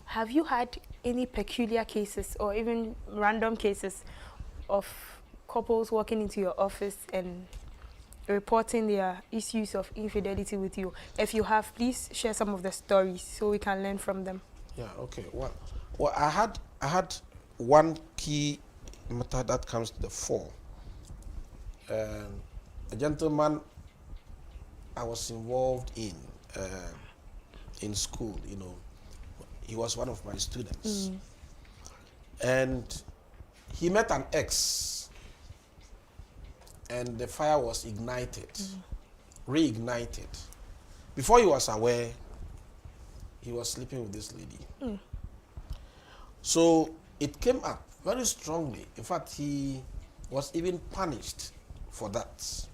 [SPEAKER 1] Have you had any peculiar cases or even random cases of couples walking into your office and reporting their issues of infidelity with you? If you have, please share some of the stories so we can learn from them.
[SPEAKER 2] Yeah, okay. Well, I had one key matter that comes to the fore. A gentleman I was involved in school, he was one of my students. And he met an ex, and the fire was ignited, reignited. Before he was aware, he was sleeping with this lady. So it came up very strongly. In fact, he was even punished for that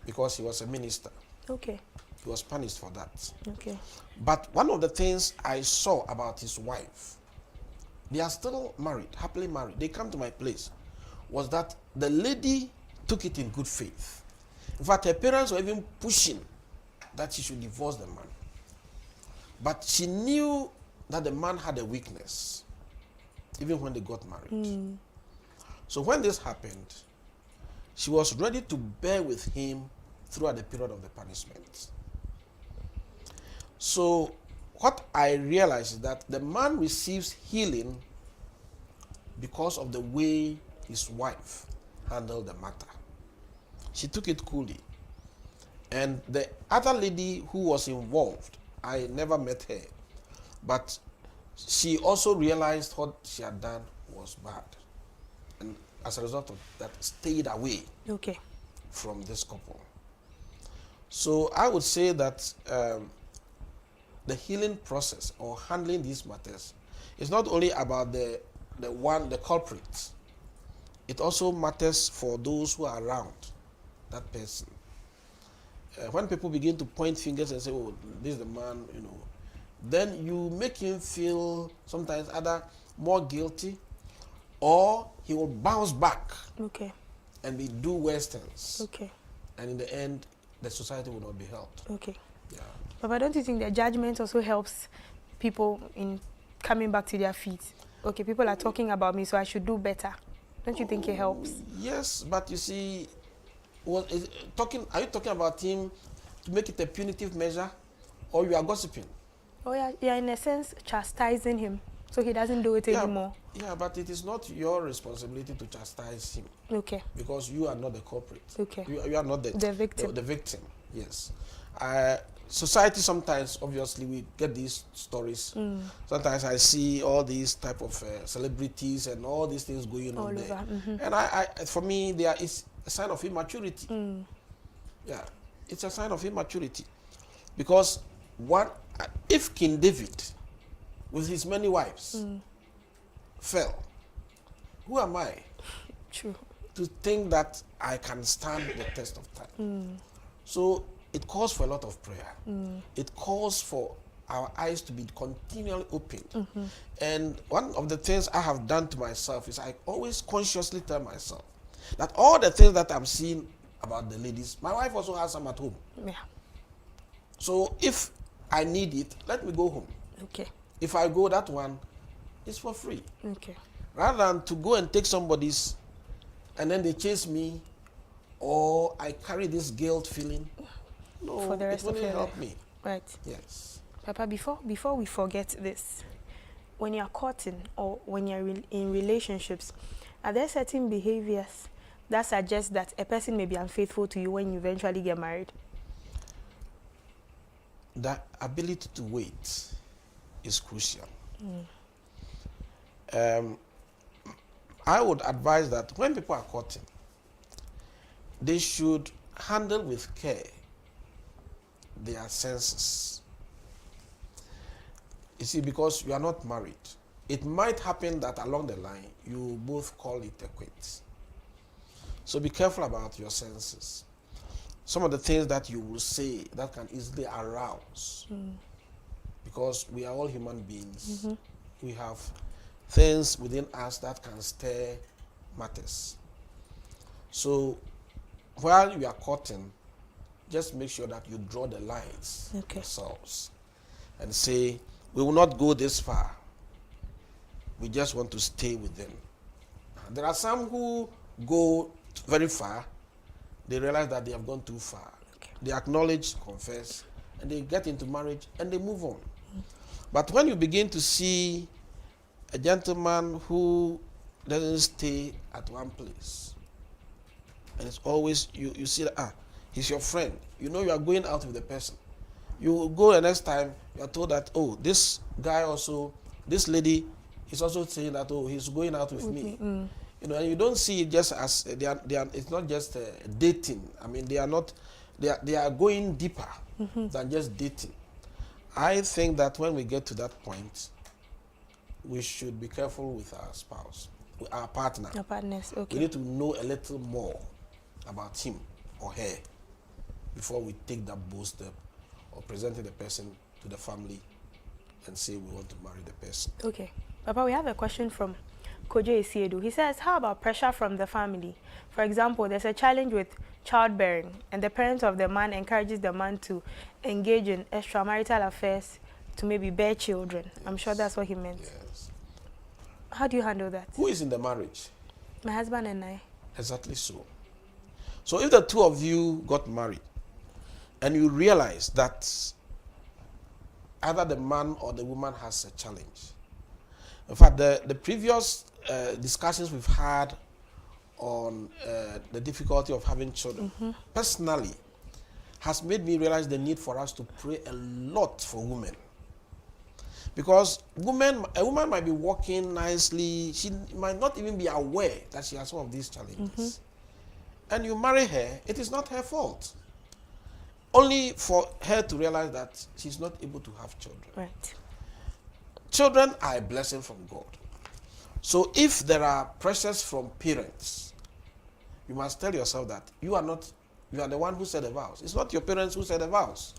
[SPEAKER 2] because he was a minister.
[SPEAKER 1] Okay.
[SPEAKER 2] He was punished for that.
[SPEAKER 1] Okay.
[SPEAKER 2] But one of the things I saw about his wife, they are still married, happily married. They come to my place, was that the lady took it in good faith. In fact, her parents were even pushing that she should divorce the man. But she knew that the man had a weakness, even when they got married. So when this happened, she was ready to bear with him throughout the period of the punishment. So what I realized is that the man receives healing because of the way his wife handled the matter. She took it coolly. And the other lady who was involved, I never met her, but she also realized what she had done was bad. And as a result of that, stayed away from this couple. So I would say that the healing process or handling these matters is not only about the culprit. It also matters for those who are around that person. When people begin to point fingers and say, "Oh, this is the man," then you make him feel sometimes either more guilty, or he will bounce back.
[SPEAKER 1] Okay.
[SPEAKER 2] And do worse things.
[SPEAKER 1] Okay.
[SPEAKER 2] And in the end, the society will not be helped.
[SPEAKER 1] Okay.
[SPEAKER 2] Yeah.
[SPEAKER 1] But don't you think that judgment also helps people in coming back to their feet? Okay, people are talking about me, so I should do better. Don't you think it helps?
[SPEAKER 2] Yes, but you see, are you talking about him to make it a punitive measure, or you are gossiping?
[SPEAKER 1] Oh yeah, in a sense, chastising him so he doesn't do it anymore.
[SPEAKER 2] Yeah, but it is not your responsibility to chastise him.
[SPEAKER 1] Okay.
[SPEAKER 2] Because you are not the culprit.
[SPEAKER 1] Okay.
[SPEAKER 2] You are not the
[SPEAKER 1] victim.
[SPEAKER 2] The victim, yes. Society sometimes, obviously, we get these stories. Sometimes I see all these type of celebrities and all these things going on there. And for me, there is a sign of immaturity. Yeah, it's a sign of immaturity. Because if King David, with his many wives, fell, who am I?
[SPEAKER 1] True.
[SPEAKER 2] To think that I can stand the test of time. So it calls for a lot of prayer. It calls for our eyes to be continually opened. And one of the things I have done to myself is I always consciously tell myself that all the things that I'm seeing about the ladies, my wife also has some at home.
[SPEAKER 1] Yeah.
[SPEAKER 2] So if I need it, let me go home.
[SPEAKER 1] Okay.
[SPEAKER 2] If I go, that one is for free.
[SPEAKER 1] Okay.
[SPEAKER 2] Rather than to go and take somebody's and then they chase me, or I carry this guilt feeling. No,
[SPEAKER 1] for the rest
[SPEAKER 2] it won't
[SPEAKER 1] of your
[SPEAKER 2] help
[SPEAKER 1] life.
[SPEAKER 2] me.
[SPEAKER 1] Right.
[SPEAKER 2] Yes.
[SPEAKER 1] Papa, before we forget this, when you're courting or when you're in relationships, are there certain behaviors that suggest that a person may be unfaithful to you when you eventually get married?
[SPEAKER 2] The ability to wait is crucial. I would advise that when people are courting, they should handle with care their senses. You see, because you are not married, it might happen that along the line, you both call it a quit. So be careful about your senses. Some of the things that you will say that can easily arouse, because we are all human beings. We have things within us that can stir matters. So while you are courting, just make sure that you draw the lines yourselves and say, we will not go this far. We just want to stay within. There are some who go very far. They realize that they have gone too far. They acknowledge, confess, and they get into marriage and they move on. But when you begin to see a gentleman who doesn't stay at one place, and it's always, you see that, he's your friend. You know you are going out with the person. You go the next time, you are told that, oh, this guy also, this lady is also saying that, oh, he's going out with me. You know, and you don't see it just as, they are, it's not just dating. I mean, they are going deeper than just dating. I think that when we get to that point, we should be careful with our spouse, with our partner.
[SPEAKER 1] Our partners, okay.
[SPEAKER 2] We need to know a little more about him or her before we take that bold step of presenting the person to the family and say we want to marry the person.
[SPEAKER 1] Okay. Papa, we have a question from Kojo Esiedu. He says, how about pressure from the family? For example, there's a challenge with childbearing, and the parents of the man encourages the man to engage in extramarital affairs to maybe bear children. Yes. I'm sure that's what he meant.
[SPEAKER 2] Yes.
[SPEAKER 1] How do you handle that?
[SPEAKER 2] Who is in the marriage?
[SPEAKER 1] My husband and I.
[SPEAKER 2] Exactly so. So if the two of you got married and you realize that either the man or the woman has a challenge. In fact, the previous discussions we've had on the difficulty of having children, personally, has made me realize the need for us to pray a lot for women. Because a woman might be walking nicely, she might not even be aware that she has some of these challenges. And you marry her, it is not her fault. only for her to realize that she's not able to have children.
[SPEAKER 1] Right.
[SPEAKER 2] Children are a blessing from God. So if there are pressures from parents, you must tell yourself that you are the one who said the vows. It's not your parents who said the vows.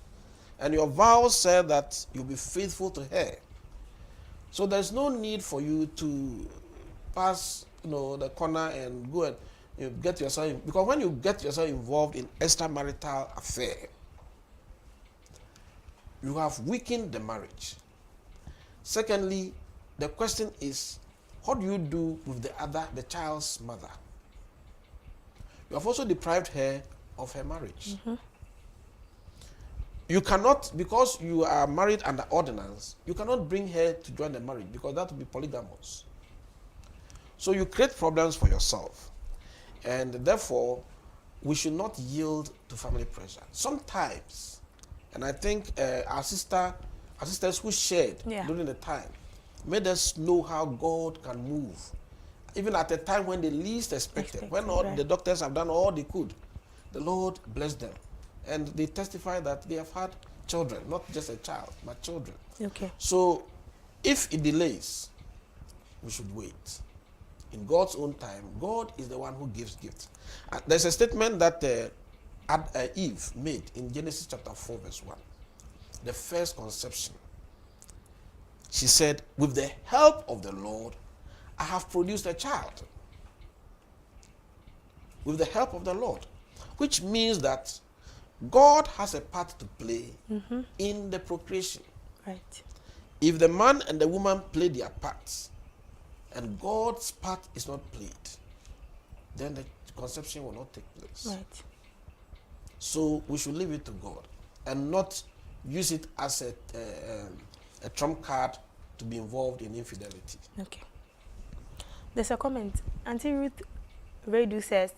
[SPEAKER 2] And your vows said that you'll be faithful to her. So there's no need for you to pass, the corner and go and get yourself, because when you get yourself involved in extramarital affair, you have weakened the marriage. Secondly, the question is, what do you do with the child's mother? You have also deprived her of her marriage.
[SPEAKER 1] Mm-hmm.
[SPEAKER 2] You cannot, because you are married under ordinance, you cannot bring her to join the marriage because that would be polygamous. So you create problems for yourself. And therefore, we should not yield to family pressure. Sometimes, and I think our sisters who shared during the time made us know how God can move. Even at a time when they least expected, when the doctors have done all they could, the Lord blessed them. And they testify that they have had children, not just a child, but children.
[SPEAKER 1] Okay.
[SPEAKER 2] So if it delays, we should wait. In God's own time, God is the one who gives gifts. There's a statement that Eve made in Genesis chapter 4, verse 1. The first conception. She said, with the help of the Lord, I have produced a child. With the help of the Lord. Which means that God has a part to play in the procreation.
[SPEAKER 1] Right.
[SPEAKER 2] If the man and the woman play their parts, and God's part is not played, then the conception will not take place.
[SPEAKER 1] Right.
[SPEAKER 2] So we should leave it to God and not use it as a trump card to be involved in infidelity.
[SPEAKER 1] Okay. There's a comment. Auntie Ruth Redu says,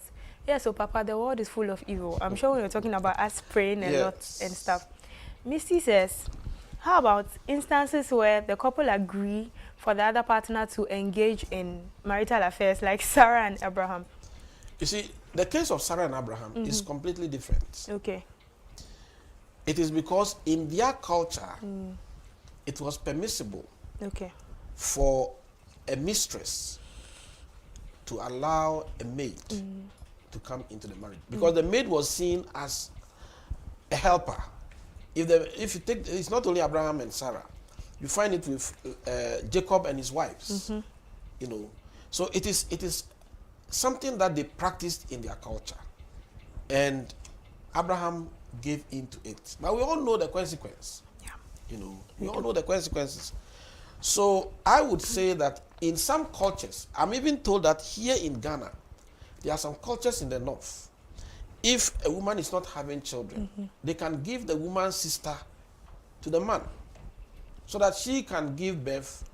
[SPEAKER 1] yeah, so Papa, the world is full of evil. I'm sure when you're talking about us praying a lot and stuff. Misty says, how about instances where the couple agree for the other partner to engage in marital affairs like Sarah and Abraham?
[SPEAKER 2] You see, the case of Sarah and Abraham is completely different.
[SPEAKER 1] Okay.
[SPEAKER 2] It is because in their culture, it was permissible for a mistress to allow a maid to come into the marriage, because the maid was seen as a helper. If you take, it's not only Abraham and Sarah, you find it with Jacob and his wives. So it is something that they practiced in their culture, and Abraham gave into it. But we all know the consequence. We all know the consequences. So I would say that in some cultures, I'm even told that here in Ghana, there are some cultures in the north. If a woman is not having children, they can give the woman's sister to the man so that she can give birth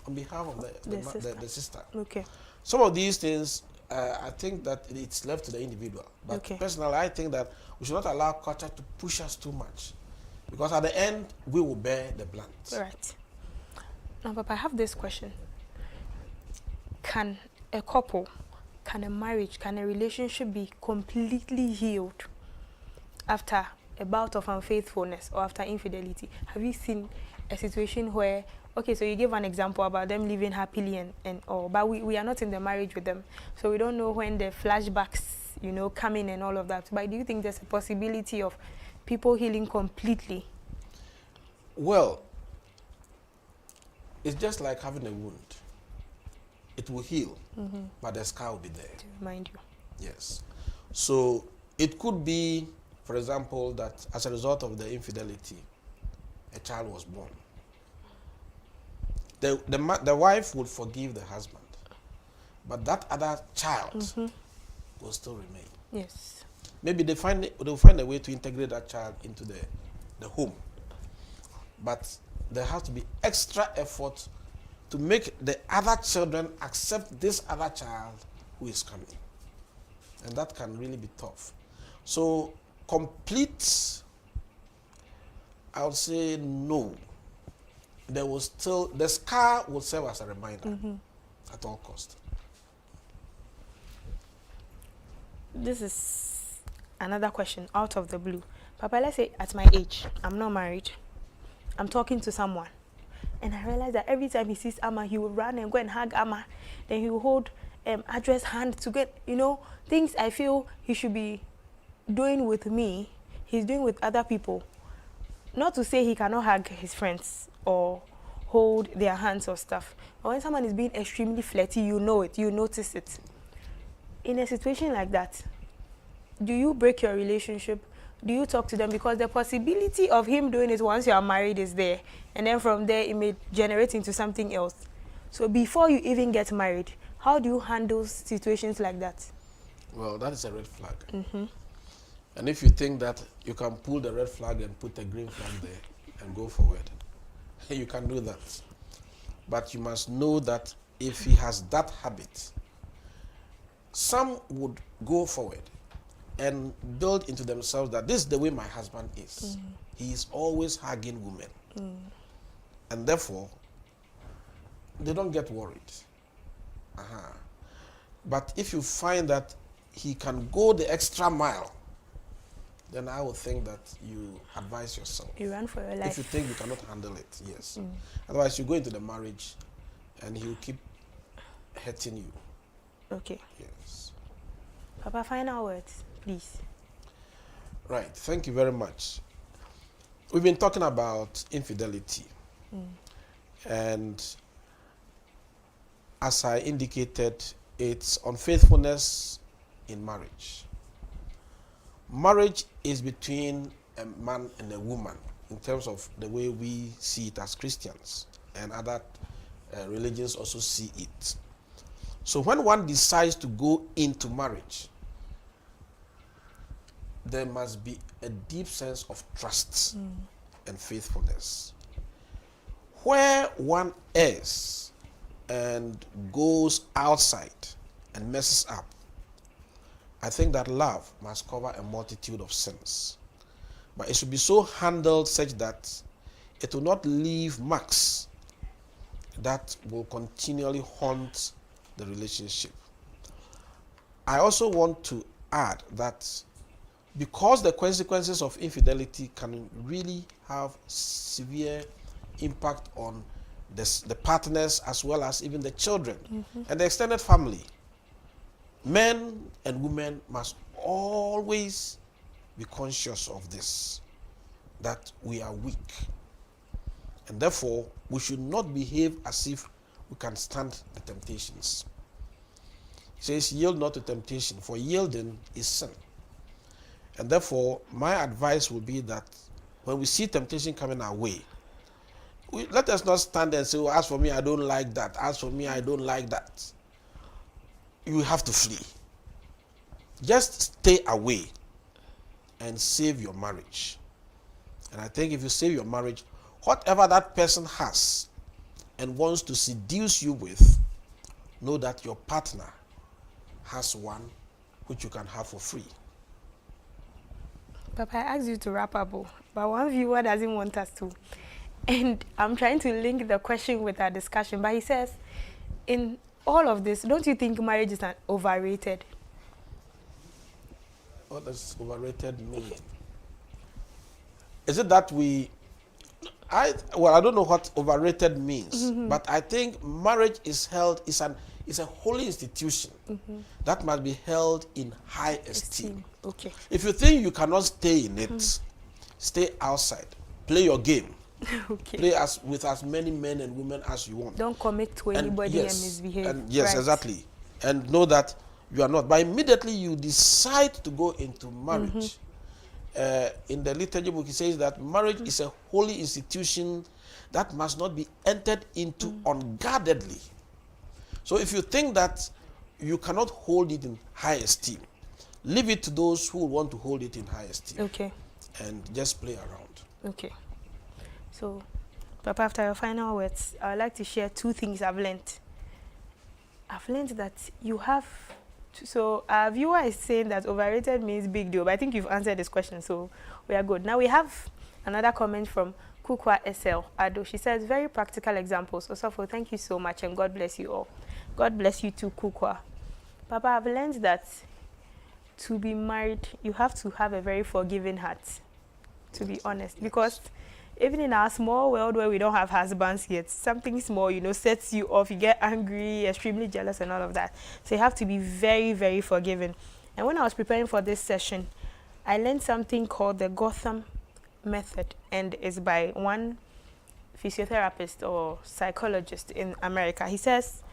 [SPEAKER 2] on behalf of the sister.
[SPEAKER 1] Okay.
[SPEAKER 2] Some of these things, I think that it's left to the individual. But personally, I think that we should not allow culture to push us too much, because at the end, we will bear the blunt.
[SPEAKER 1] Right. Now, Papa, I have this question. Can a couple, can a marriage, can a relationship be completely healed after a bout of unfaithfulness or after infidelity? Have you seen a situation where, okay, so you gave an example about them living happily and all, but we are not in the marriage with them, so we don't know when the flashbacks, come in and all of that. But do you think there's a possibility of people healing completely?
[SPEAKER 2] Well, it's just like having a wound. It will heal, but the scar will be there.
[SPEAKER 1] To remind you.
[SPEAKER 2] Yes. So it could be, for example, that as a result of the infidelity, a child was born. The wife would forgive the husband, but that other child will still remain.
[SPEAKER 1] Yes.
[SPEAKER 2] Maybe they'll find a way to integrate that child into the home, but there has to be extra effort to make the other children accept this other child who is coming. And that can really be tough. So complete, I would say no. There will still, the scar will serve as a reminder at all cost. This
[SPEAKER 1] is another question out of the blue. Papa, let's say at my age, I'm not married. I'm talking to someone. And I realize that every time he sees Amma, he will run and go and hug Amma. Then he will hold Address hand to get, things I feel he should be doing with me, he's doing with other people. Not to say he cannot hug his friends or hold their hands or stuff. But when someone is being extremely flirty, you know it, you notice it. In a situation like that, do you break your relationship? Do you talk to them? Because the possibility of him doing it once you are married is there. And then from there, it may generate into something else. So before you even get married, how do you handle situations like that?
[SPEAKER 2] Well, that is a red flag.
[SPEAKER 1] Mm-hmm.
[SPEAKER 2] And if you think that you can pull the red flag and put a green flag there and go forward, you can do that. But you must know that if he has that habit, some would go forward and build into themselves that this is the way my husband is. He is always hugging women. And therefore, they don't get worried. But if you find that he can go the extra mile, then I would think that you advise yourself.
[SPEAKER 1] You run for your life.
[SPEAKER 2] If you think you cannot handle it, yes. Otherwise, you go into the marriage and he'll keep hurting you.
[SPEAKER 1] Okay.
[SPEAKER 2] Yes.
[SPEAKER 1] Papa, final words, please.
[SPEAKER 2] Right. Thank you very much. We've been talking about infidelity. And as I indicated, it's unfaithfulness in marriage. Marriage is between a man and a woman in terms of the way we see it as Christians, and other religions also see it. So when one decides to go into marriage, there must be a deep sense of trust and faithfulness. Where one is and goes outside and messes up, I think that love must cover a multitude of sins. But it should be so handled such that it will not leave marks that will continually haunt the relationship. I also want to add that because the consequences of infidelity can really have severe impact on the partners as well as even the children and the extended family, men and women must always be conscious of this, that we are weak. And therefore, we should not behave as if we can stand the temptations. He says, yield not to temptation, for yielding is sin. And therefore, my advice would be that when we see temptation coming our way, let us not stand there and say, oh, as for me, I don't like that. As for me, I don't like that. You have to flee. Just stay away and save your marriage. And I think if you save your marriage, whatever that person has and wants to seduce you with, know that your partner has one which you can have for free.
[SPEAKER 1] Papa, I asked you to wrap up, but one viewer doesn't want us to. And I'm trying to link the question with our discussion, but he says, in all of this, don't you think marriage is overrated?
[SPEAKER 2] What does overrated mean? Is it that I don't know what overrated means, but I think marriage is a holy institution that must be held in high esteem.
[SPEAKER 1] Okay.
[SPEAKER 2] If you think you cannot stay in it, stay outside, play your game.
[SPEAKER 1] Okay.
[SPEAKER 2] Play with as many men and women as you want.
[SPEAKER 1] Don't commit to anybody and misbehave.
[SPEAKER 2] And yes,
[SPEAKER 1] right.
[SPEAKER 2] exactly. And know that you are not. But immediately you decide to go into marriage. In the liturgy book, it says that marriage is a holy institution that must not be entered into unguardedly. So if you think that you cannot hold it in high esteem, leave it to those who want to hold it in high esteem.
[SPEAKER 1] Okay.
[SPEAKER 2] And just play around.
[SPEAKER 1] Okay. So, Papa, after your final words, I would like to share two things I've learned. I've learned that you have so our viewer is saying that overrated means big deal, but I think you've answered this question, so we are good. Now we have another comment from Kukwa SL Ado. She says, very practical examples. Osofo, thank you so much, and God bless you all. God bless you too, Kukwa. Papa, I've learned that to be married, you have to have a very forgiving heart. to be honest, because even in our small world where we don't have husbands yet, something small, sets you off. You get angry, extremely jealous, and all of that. So you have to be very, very forgiving. And when I was preparing for this session, I learned something called the Gotham method, and it's by one physiotherapist or psychologist in America. He says,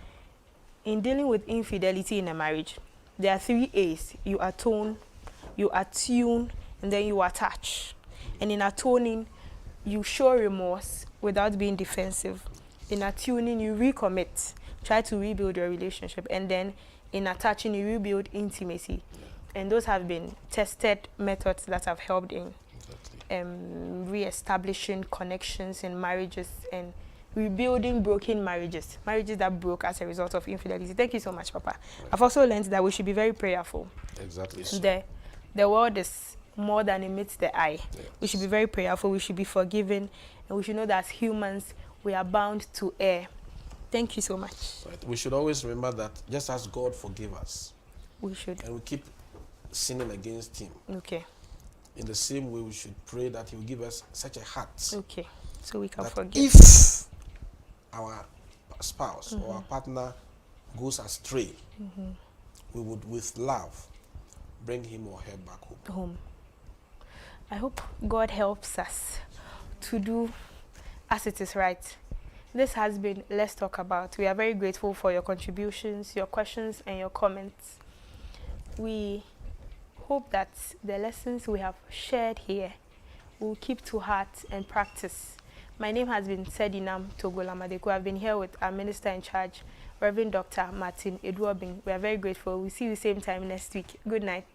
[SPEAKER 1] in dealing with infidelity in a marriage, there are 3 A's. You atone, you attune, and then you attach. And in atoning, you show remorse without being defensive. In attuning, you recommit, try to rebuild your relationship. And then in attaching, you rebuild intimacy. And those have been tested methods that have helped in re-establishing connections in marriages and rebuilding broken marriages that broke as a result of infidelity. Thank you so much, Papa. Right. I've also learned that we should be very prayerful.
[SPEAKER 2] Exactly.
[SPEAKER 1] The world is more than it meets the eye. Yes. We should be very prayerful, we should be forgiving, and we should know that as humans, we are bound to err. Thank you so much.
[SPEAKER 2] Right. We should always remember that just as God forgive us,
[SPEAKER 1] we should.
[SPEAKER 2] And we keep sinning against Him.
[SPEAKER 1] Okay.
[SPEAKER 2] In the same way, we should pray that He will give us such a heart.
[SPEAKER 1] Okay. So we can forgive.
[SPEAKER 2] If our spouse or our partner goes astray, we would, with love, bring him or her back home.
[SPEAKER 1] I hope God helps us to do as it is right. This has been Let's Talk About. We are very grateful for your contributions, your questions, and your comments. We hope that the lessons we have shared here will keep to heart and practice. My name has been Sedinam Togolamadeko. I've been here with our Minister in Charge, Reverend Dr. Martin Eduobing. We are very grateful. We'll see you same time next week. Good night.